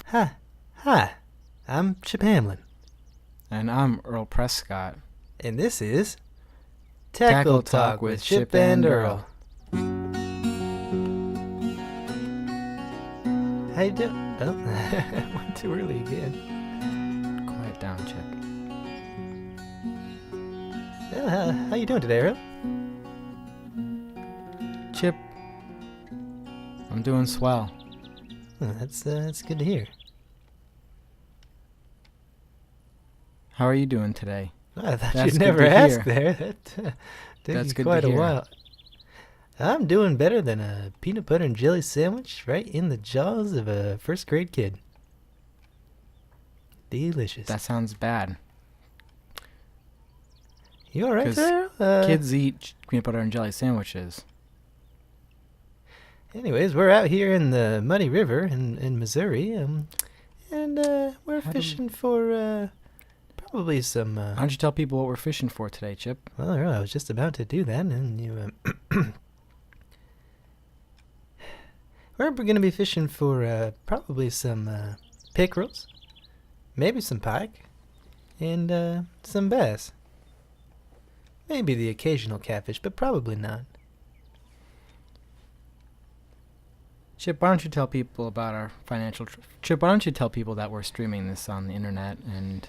Hi, I'm Chip Hamlin, And I'm Earl Prescott. and this is Tackle Talk with Chip and Earl. How you doing? Oh, went too early again. Quiet down, Chip. How you doing today, Earl? Chip, I'm doing swell. Oh, that's good to hear. How are you doing today? Oh, I thought That's you'd good never to ask hear. there. That took That's you good to quite a hear. while. I'm doing better than a peanut butter and jelly sandwich right in the jaws of a first grade kid. Delicious. That sounds bad. You all right 'Cause there? Earl? Kids eat peanut butter and jelly sandwiches. Anyways, we're out here in the Muddy River in Missouri, and we're How do- fishing for probably some. Why don't you tell people what we're fishing for today, Chip? Well, I was just about to do that, and you. We're going to be fishing for probably some pickerels, maybe some pike, and some bass. Maybe the occasional catfish, but probably not. Chip, why don't you tell people about our financial... Chip, why don't you tell people that we're streaming this on the internet and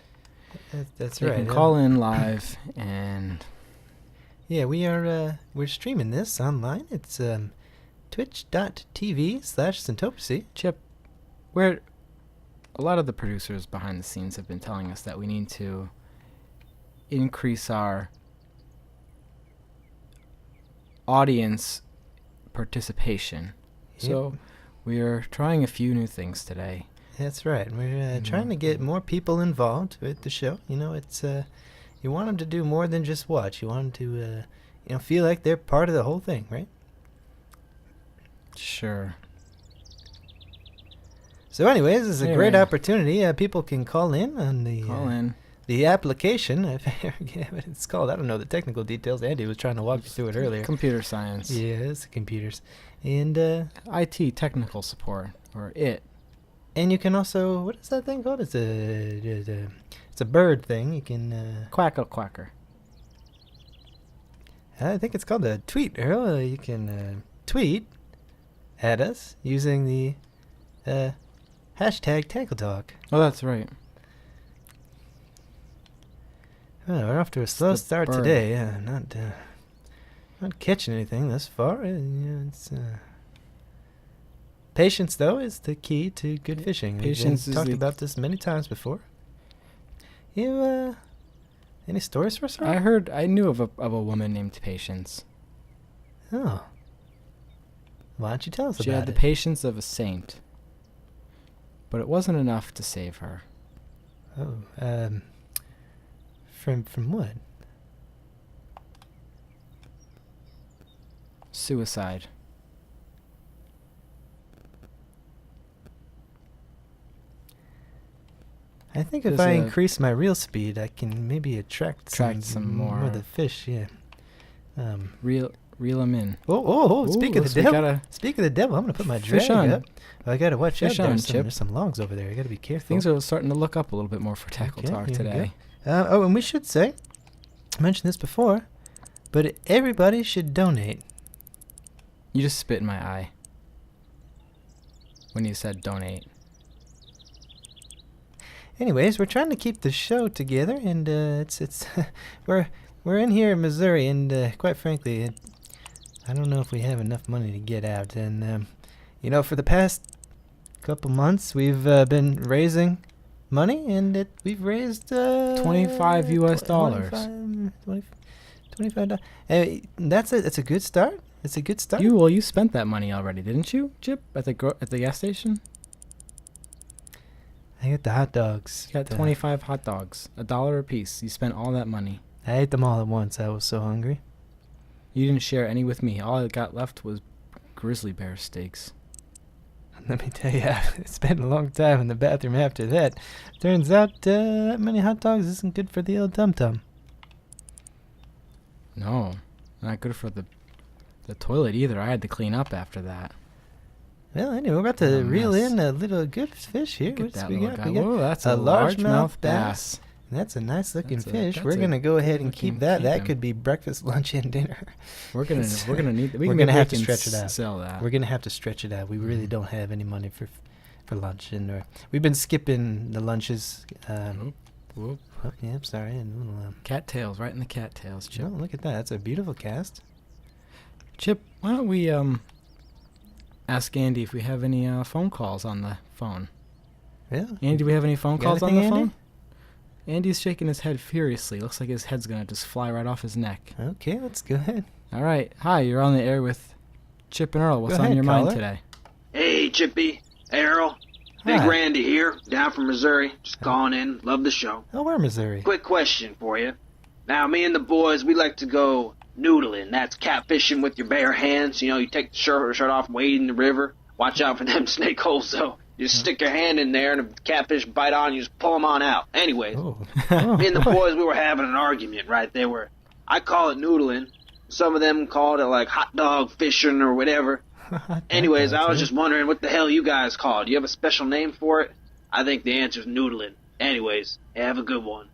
That's they right. can call in live and... Yeah, we're streaming this online. It's twitch.tv/centopocy. Chip, a lot of the producers behind the scenes have been telling us that we need to increase our audience participation. So we are trying a few new things today. That's right. We're trying to get more people involved with the show. You know, it's you want them to do more than just watch. You want them to feel like they're part of the whole thing, right? Sure. So, anyways, this is a great Anyway. opportunity. People can call in on Call in. the application. I forget what it's called. I don't know the technical details. Andy was trying to walk me through it earlier. Computer science. Yeah, it's the computers, and IT, technical support, or IT. and you can also, what is that thing called? It's a bird thing. You can Quacker. I think it's called a tweet, Earl. You can tweet at us using the hashtag Tackle Talk. Oh, that's right. Oh, we're off to a slow the start bird. today. Yeah, not catching anything thus far. It's patience, though, is the key to good fishing. Patience We've is talked the- about this many times before. You any stories for us, Earl? I knew of a woman named Patience. Oh, why don't you tell us She about had the it? patience of a saint, but it wasn't enough to save her. Oh, from what? Suicide. I think if There's I a- increase my reel speed, I can maybe attract some more. of the fish. Yeah. Reel them in. Oh! Speak of the so we devil. gotta- Speak of the devil. I'm gonna put my Fish drag on. up. I gotta watch Fish out. on, There's Chip. there's some logs over there. I gotta be careful. Things are starting to look up a little bit more for Tackle Okay, Talk here we today. and we should say, I mentioned this before, but everybody should donate. You just spit in my eye when you said donate. Anyways, we're trying to keep the show together, and it's we're in here in Missouri, and quite frankly, I don't know if we have enough money to get out. And for the past couple months, we've been raising money, and we've raised $25 US dollars. $25. That's a good start. It's a good start. You spent that money already, didn't you, Chip? At the gas station? I got the hot dogs. You got 25 hot dogs, $1 a piece. You spent all that money. I ate them all at once. I was so hungry. You didn't share any with me. All I got left was grizzly bear steaks. Let me tell you, I spent a long time in the bathroom after that. Turns out that many hot dogs isn't good for the old tum-tum. No, not good for the toilet either. I had to clean up after that. Well, anyway, we're about to Oh, reel mess. in a little good fish here. Look at What's that we little got? guy. We got Whoa, that's a a largemouth bass. That's a nice looking That's a- fish. that's We're a gonna go ahead and keep good-looking that. That keep him. could be breakfast, lunch, and dinner. We're gonna need. We're Maybe gonna have to we can stretch it out. Sell that. We're gonna have to stretch it out. We really don't have any money for lunch, and we've been skipping the lunches. Whoop. Oh, yeah, I'm sorry. And we'll, Cattails, right in the cattails, Chip. oh, look at that. That's a beautiful cast. Chip, why don't we ask Andy if we have any phone calls on the phone? Yeah. Andy, do we have any phone Got calls on anything, the Andy? phone? Andy's shaking his head furiously. Looks like his head's gonna just fly right off his neck. Okay, let's go ahead. All right. Hi, you're on the air with Chip and Earl. What's Go on ahead, your mind caller. today? Hey, Chippy. Hey, Earl. Big Hi. Randy here, down from Missouri. Just calling in. Love the show. Oh, we're Missouri. Quick question for you. Now, me and the boys, we like to go noodling. That's catfishing with your bare hands. You know, you take the shirt off, wade in the river. Watch out for them snake holes, though. You just stick your hand in there, and if the catfish bite on you, just pull them on out. Anyways, Oh. me and the boys, we were having an argument right there where I call it noodling. Some of them called it like hot dog fishing or whatever. Anyways, I was just wondering what the hell you guys call it. Do you have a special name for it? I think the answer's noodling. Anyways, have a good one.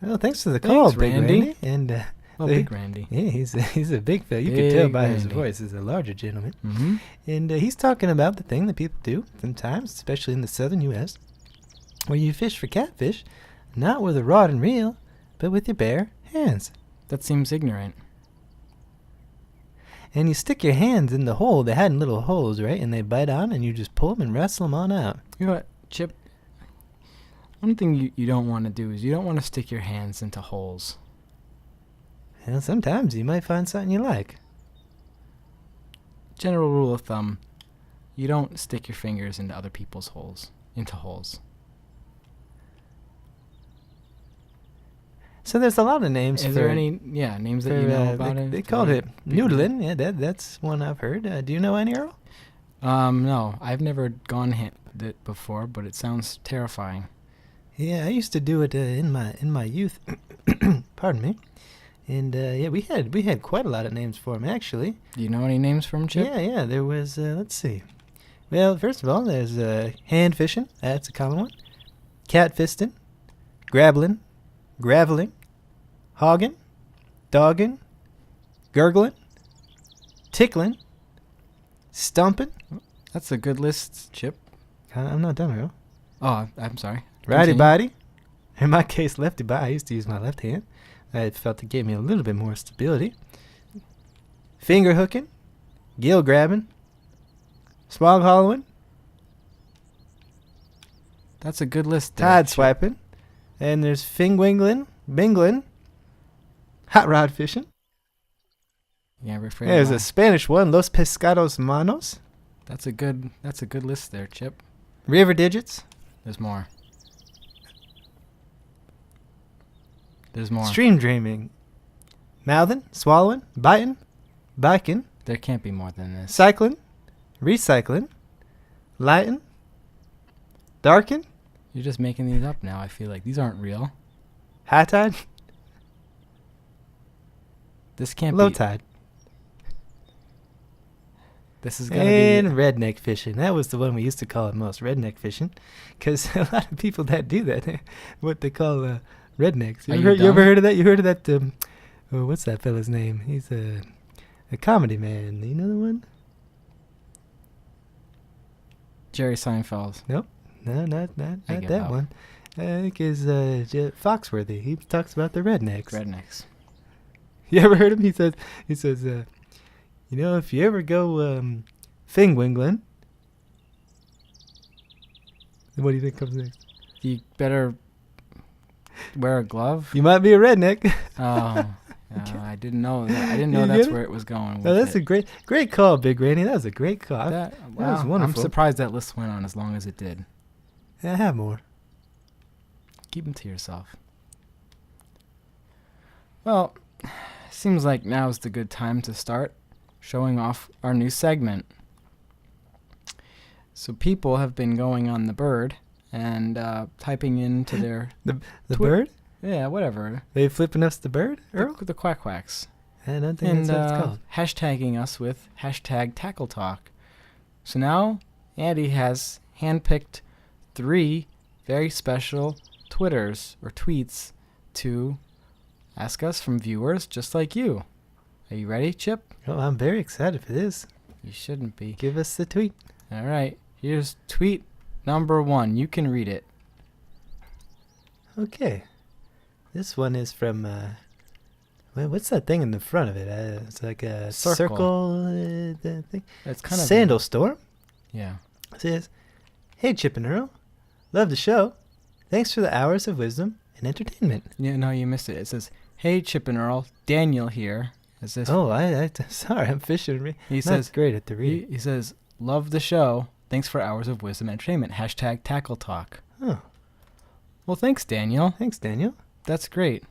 Well, thanks for the call, Thanks, Big Randy. Randy. And Oh, Big Randy. yeah, he's a big fella. You can Big tell by his Randy. voice. He's a larger gentleman. Mm-hmm. And he's talking about the thing that people do sometimes, especially in the southern U.S., where you fish for catfish, not with a rod and reel, but with your bare hands. That seems ignorant. And you stick your hands in the hole. They had little holes, right? And they bite on, and you just pull them and wrestle them on out. You know what, Chip? One thing you don't want to do is you don't want to stick your hands into holes. And sometimes you might find something you like. General rule of thumb, you don't stick your fingers into other people's holes. So there's a lot of names Is for there any names that for, you know about they, it? they called it noodling. Yeah, that's one I've heard. Do you know any, Earl? No, I've never gone it before, but it sounds terrifying. Yeah, I used to do it in my youth. Pardon me. And yeah, we had quite a lot of names for him actually. Do you know any names from Chip? Yeah. There was let's see. Well, first of all, there's hand fishing. That's a common one. Cat fisting, grabbling, graveling, hogging, dogging, gurgling, tickling, stumping. That's a good list, Chip. I'm not done, Earl. Oh, I'm sorry. Righty Continue. body. In my case, lefty body. I used to use my left hand. I felt it gave me a little bit more stability. Finger hooking, gill grabbing, swag hollowing, That's a good list. there, tide Chip. swiping, and there's fingwingling, bingling, hot rod fishing. Yeah, rephrase There's that. a Spanish one, Los Pescados Manos, That's a good list there, Chip. river digits, There's more. There's more. stream dreaming, mouthing, swallowing, biting, biking, There can't be more than this. cycling, recycling, lighting, darken, You're just making these up now. I feel like these aren't real. high tide, This can't low be. tide, This is gonna and be. redneck fishing. That was the one we used to call it most, redneck fishing, because a lot of people that do that, what they call rednecks. Are You, you you ever dumb? heard of that? You heard of that? What's that fella's name? He's a comedy man. You know the one? Jerry Seinfeld. No, not I give that up. one. I think is Foxworthy. He talks about the rednecks. Rednecks. You ever heard him? He says, you know, if you ever go fingwingling, what do you think comes next? You better wear a glove. You might be a redneck. I didn't know that. I didn't know You that's get it? where it was going. No, with that's it. a great call, Big Randy. That was a great call. That was I'm wonderful. surprised that list went on as long as it did. I have more. Keep them to yourself. Well, seems like now's the good time to start showing off our new segment. So people have been going on the bird and typing into their The Twi- bird? yeah, whatever, They flipping us the bird, Earl? the quack quacks, I don't think and that's what it's called. hashtagging us with hashtag tackle talk. So now Andy has handpicked 3 very special Twitters or tweets to ask us from viewers just like you. Are you ready, Chip? Oh, I'm very excited for this. You shouldn't be. Give us the tweet. All right. Here's tweet number 1. You can read it. Okay. This one is from, what's that thing in the front of it? It's like a circle thing. It's kind of Sandal Storm. Yeah. It says, "Hey, Chip and Earl. Love the show. Thanks for the hours of wisdom and entertainment." Yeah, no, you missed it. It says, "Hey, Chip and Earl, Daniel here." Is this? Oh, sorry, I'm fishing. He Not says, great at the read. he says, "Love the show. Thanks for hours of wisdom and entertainment. Hashtag Tackle Talk." Oh, Well, thanks, Daniel. thanks, Daniel. That's great.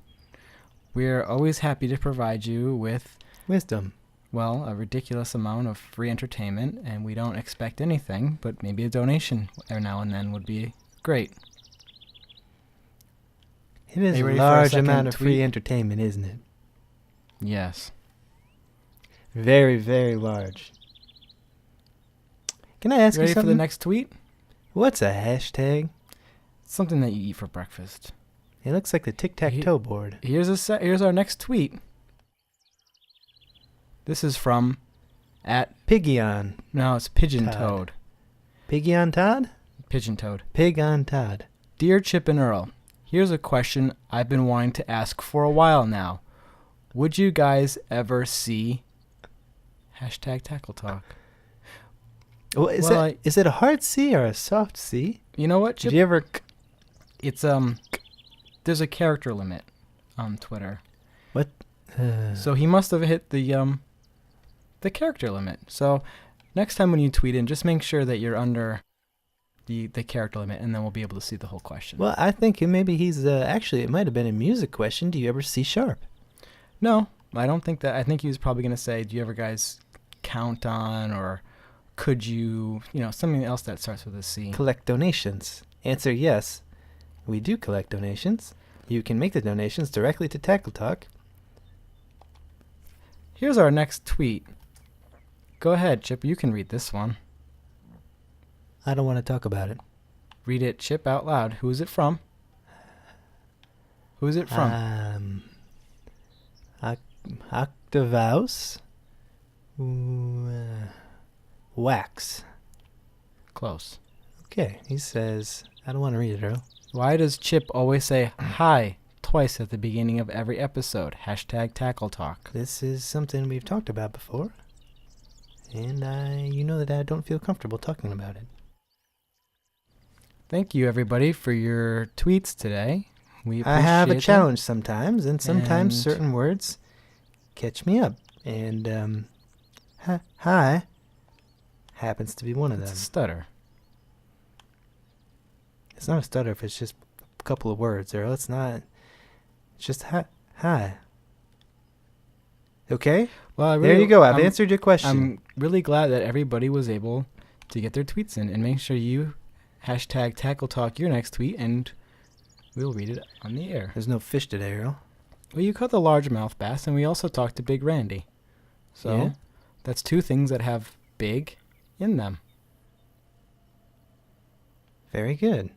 We're always happy to provide you with, Wisdom. well, a ridiculous amount of free entertainment, and we don't expect anything, but maybe a donation every now and then would be great. It is Are you a ready for a large second amount of free tweet? entertainment, isn't it? Yes. Very, very large. Can I ask you Ready something? for the next tweet? What's a hashtag? Something that you eat for breakfast. It looks like the tic-tac-toe board. Here's our next tweet. This is from Piggy on. no, it's Pigeon Toad. Piggy on Todd? Pigeon Toad. Pig on Todd. Dear Chip and Earl, here's a question I've been wanting to ask for a while now. Would you guys ever see hashtag Tackle Talk? Well, is it a hard C or a soft C? You know what, Did Chip? you ever... It's there's a character limit on Twitter. What? So he must have hit the character limit. So next time when you tweet in, just make sure that you're under the character limit, and then we'll be able to see the whole question. Well, I think maybe he's... actually, it might have been a music question. Do you ever C sharp? No, I don't think that. I think he was probably going to say, do you ever guys count on, or could you, something else that starts with a C. Collect donations. Answer yes. We do collect donations. You can make the donations directly to Tackle Talk. Here's our next tweet. Go ahead, Chip. You can read this one. I don't want to talk about it. Read it, Chip, out loud. Who is it from? Who is it from? Octavaus. Wax. Close. Okay, he says, I don't want to read it, Earl. Why does Chip always say hi twice at the beginning of every episode? Hashtag Tackle Talk. This is something we've talked about before. And you know that I don't feel comfortable talking about it. Thank you, everybody, for your tweets today. We appreciate I have a them. challenge sometimes, and sometimes And- certain words catch me up. And hi happens to be one of It's them. a stutter. It's not a stutter if it's just a couple of words, Earl. It's not. It's just hi. Okay? Well, There you go. I've answered your question. I'm really glad that everybody was able to get their tweets in, and make sure you hashtag Tackle Talk your next tweet, and we'll read it on the air. There's no fish today, Earl. Well, you caught the largemouth bass, and we also talked to Big Randy. So Yeah? that's 2 things that have big in them. Very good.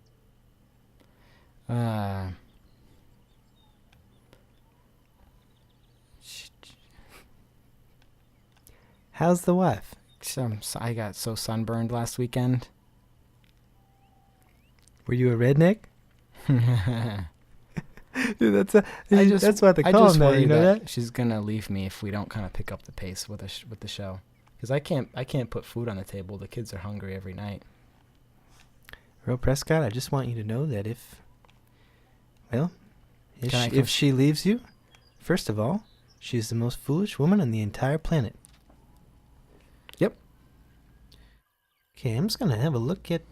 How's the wife? I got so sunburned last weekend. Were you a redneck? Dude, that's what they I call just him now. worry You know that? she's gonna leave me if we don't kind of pick up the pace with the show. Because I can't put food on the table. The kids are hungry every night. Earl Prescott, I just want you to know that if Can I if she leaves you, first of all, she's the most foolish woman on the entire planet. Yep. Okay, I'm just gonna have a look at.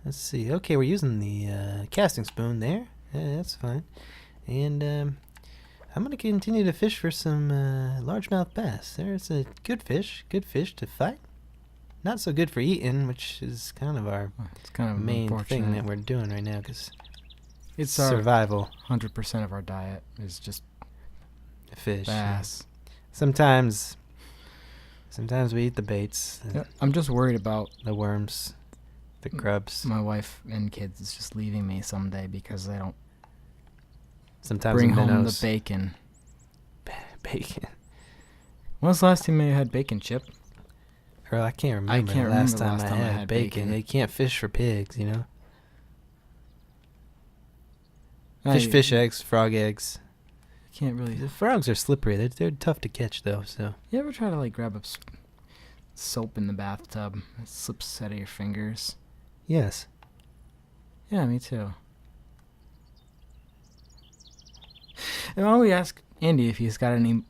Let's see. Okay, we're using the casting spoon there. Yeah, that's fine. And I'm gonna continue to fish for some largemouth bass. There's a good fish to fight. Not so good for eating, which is kind of our It's kind of main thing unfortunate. that we're doing right now, because It's our survival 100% of our diet is just fish. bass. Sometimes Sometimes we eat the baits, I'm just worried about the worms, the grubs. my wife and kids is just leaving me someday because they don't Sometimes bring home the minnows. bacon. Bacon. When was the last time you had bacon, Chip? Earl, I can't remember can't the last remember time I had bacon. They can't fish for pigs, you know? Fish eggs, frog eggs. Can't really. The frogs are slippery. They're tough to catch, though, so. You ever try to like grab up soap in the bathtub? It slips out of your fingers. Yes. Yeah, me too. And why don't we ask Andy if he's got any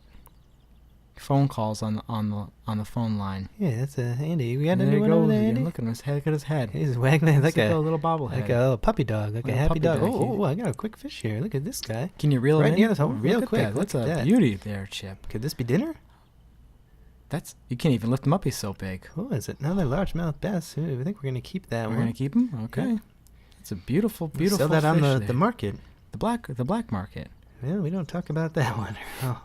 phone calls on the phone line? Yeah, that's Andy. We got And a there new he one over goes there, again. Andy? Look at his head. Look at his head. He's wagging like a little bobblehead. like a little puppy dog, like Like a a happy puppy dog. dog. Oh, I got a quick fish here. Look at this guy. Can you reel Right it in? near the top, Oh, real look at quick. that. Look That's at a that. beauty there, Chip. Could this be dinner? That's you can't even lift him up. He's so big. Oh, is it another largemouth bass? Ooh, I think we're gonna keep that We're one. gonna keep him. Okay. Yeah. It's a beautiful, We'll beautiful. sell that on fish the there. market. the black market. Well, we don't talk about that one. Oh.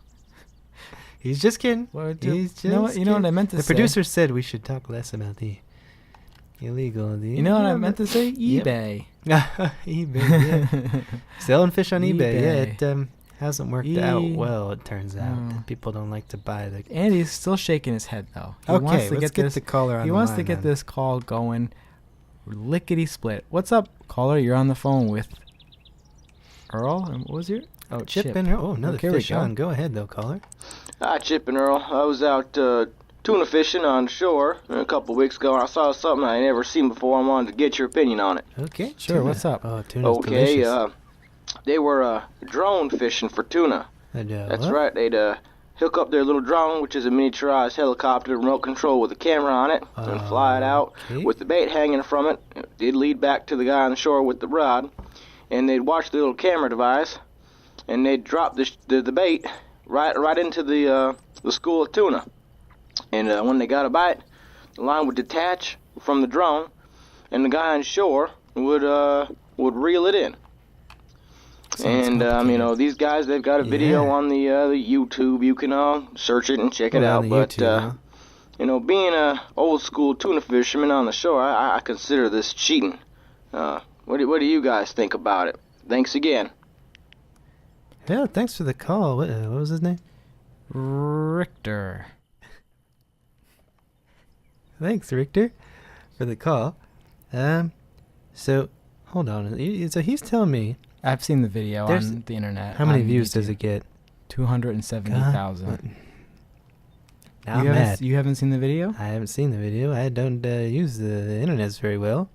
He's just kidding. He's just you know what? You know what I meant to The say. producer said we should talk less about the illegal. You know what I meant to say? eBay. eBay. Yeah. Selling fish on eBay. Yeah, eBay. it hasn't worked out well. It turns out No. people don't like to buy the. Andy's still shaking his head though. He Okay, wants to let's get get this. the caller on He the wants line to get then. this call going. Lickety split. What's up, caller? You're on the phone with Earl. And what was your? Oh, Chip in. Oh, another Okay, we fish go. on. Go ahead though, caller. Hi, Chip and Earl. I was out tuna fishing on shore a couple weeks ago, and I saw something I never seen before. I wanted to get your opinion on it. Okay. Sure, tuna. what's up? Oh, tuna's Okay, delicious. they were drone fishing for tuna. That's what? right. They'd hook up their little drone, which is a miniaturized helicopter, remote control with a camera on it, and fly it out Okay. with the bait hanging from it. They'd lead back to the guy on the shore with the rod, and they'd watch the little camera device, and they'd drop the bait right into the school of tuna. And when they got a bite, the line would detach from the drone, and the guy on shore would reel it in. Sounds And complicated. these guys, they've got a video Yeah. on the YouTube. You can search it and check it Well, out. on the But YouTube, huh? being a old school tuna fisherman on the shore, I consider this cheating. What do you guys think about it? Thanks again. Yeah, thanks for the call. What was his name? Richter. Thanks, Richter, for the call. So hold on. So he's telling me I've seen the video There's- on the internet. how many on views does YouTube. it get? 270,000. Now I'm mad. You haven't seen the video? I haven't seen the video. I don't use the internet very well.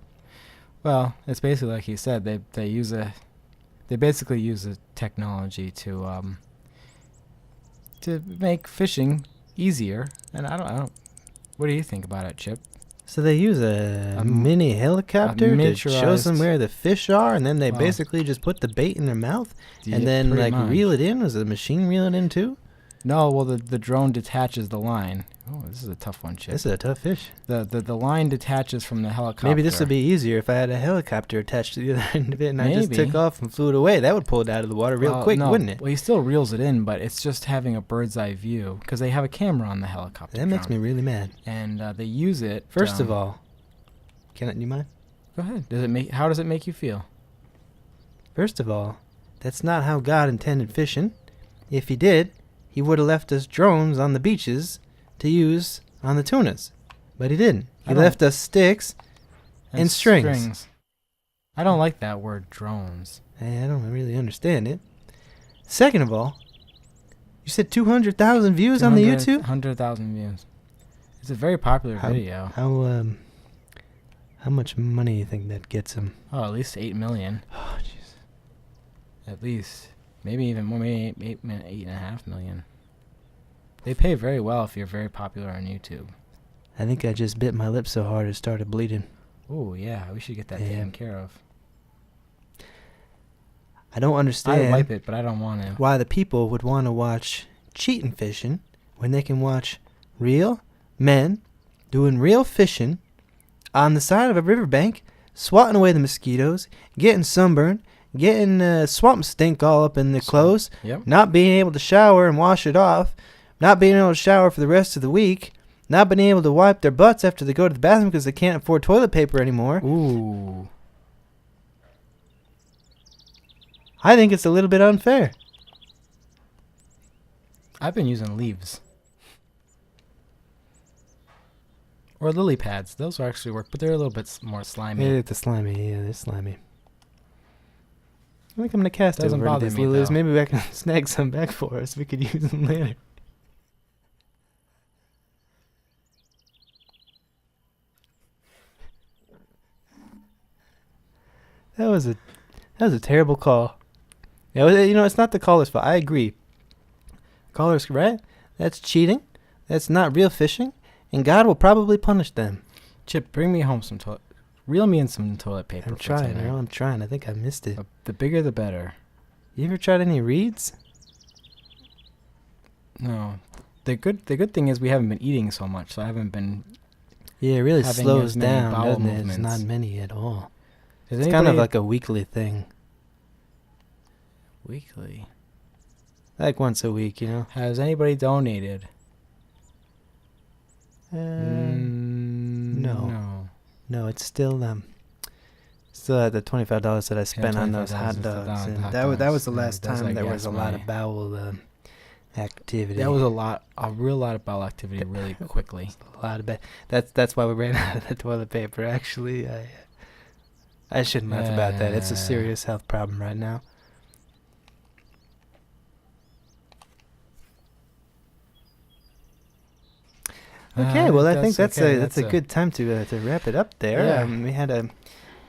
Well, it's basically like he said. They basically use a technology to make fishing easier. And I don't. What do you think about it, Chip? So they use a mini helicopter that shows them miniaturized- where the fish are, and then they Wow. basically just put the bait in their mouth Yeah, and then pretty like much. reel it in. Does the machine reel it in too? No, well the drone detaches the line. Oh, this is a tough one, Chip. This is a tough fish. The line detaches from the helicopter. Maybe this would be easier if I had a helicopter attached to the other end of it and I just Maybe. took off and flew it away. That would pull it out of the water real Well, quick, no, wouldn't it? Well, he still reels it in, but it's just having a bird's eye view because they have a camera on the helicopter. That makes me drone. really mad. And they use it. First of all, do you mind? go ahead. How does it make you feel? First of all, that's not how God intended fishing. If he did, he would have left us drones on the beaches to use on the tunas. But he didn't. He I don't- left us sticks. And strings. I don't like that word, drones. I don't really understand it. Second of all, you said 200,000 views on the YouTube? 100,000 views. It's a very popular video. How much money do you think that gets him? Oh, at least 8 million. Oh, jeez. At least. Maybe even more. Maybe 8.5 million. They pay very well if you're very popular on YouTube. I think I just bit my lip so hard it started bleeding. Oh, yeah. We should get that Yeah. taken care of. I don't I'd understand wipe it, but I don't want to. why the people would want to watch cheating fishing when they can watch real men doing real fishing on the side of a riverbank, swatting away the mosquitoes, getting sunburned, getting swamp stink all up in their clothes, Yep. not being able to shower and wash it off, not being able to shower for the rest of the week, not being able to wipe their butts after they go to the bathroom because they can't afford toilet paper anymore. Ooh. I think it's a little bit unfair. I've been using leaves. Or lily pads. Those will actually work, but they're a little bit more slimy. Yeah, the slimy. Yeah, they're slimy. I think I'm going to cast Doesn't over bother these me, lilies. though. Maybe I can snag some back for us. We could use them later. That was a terrible call. Yeah, it's not the caller's fault. I agree. Caller's right. That's cheating. That's not real fishing, and God will probably punish them. Chip, bring me home some toilet. Reel me in some toilet paper. I'm for trying, tonight. Earl. I'm trying. I think I missed it. The bigger, the better. You ever tried any reeds? No. The good thing is we haven't been eating so much, so I haven't been. Yeah, it really Having slows as many down, bowel doesn't it? It's movements. not many at all. Is It's kind of anybody- like a weekly thing. weekly. Like once a week, you know? Has anybody donated? No. No, it's still at the $25 that I spent on those $25 hot is the dogs. hot And dogs. that was the Yeah, last that's, time I there was guess, a lot of my- bowel activity. That was a real lot of bowel activity really quickly. a lot of that's why we ran out of the toilet paper. Actually, I shouldn't laugh about that. It's a serious health problem right now. Okay, well, I think that's a good time to wrap it up there. Yeah. We had a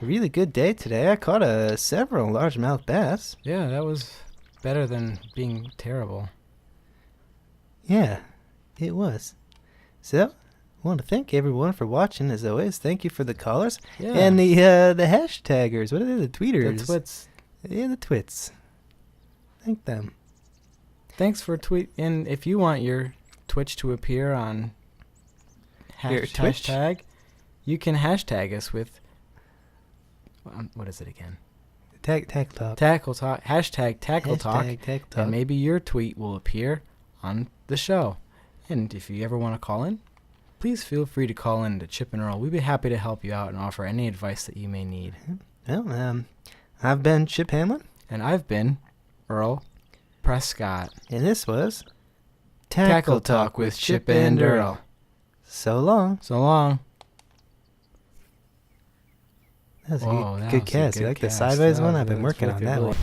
really good day today. I caught several largemouth bass. Yeah, that was better than being terrible. Yeah, it was. So, I want to thank everyone for watching. As always, thank you for the callers Yeah. and the hashtaggers. What are they? The tweeters. The twits. Yeah, the twits. Thank them. Thanks for tweeting. If you want your Twitch to appear on Your Twitch? hashtag, you can hashtag us with what is it again? Tackle talk. Tackle talk. Hashtag tackle talk. Hashtag tackle talk. And maybe your tweet will appear on the show. And if you ever want to call in, please feel free to call in to Chip and Earl. We'd be happy to help you out and offer any advice that you may need. Well, I've been Chip Hamlin, And I've been Earl Prescott. and this was Tackle Talk with Chip and Earl. So long. So long. That was Whoa, a that good was a cast. You good like the cast. sideways That one? was- I've been that's working on wicked, that really. one.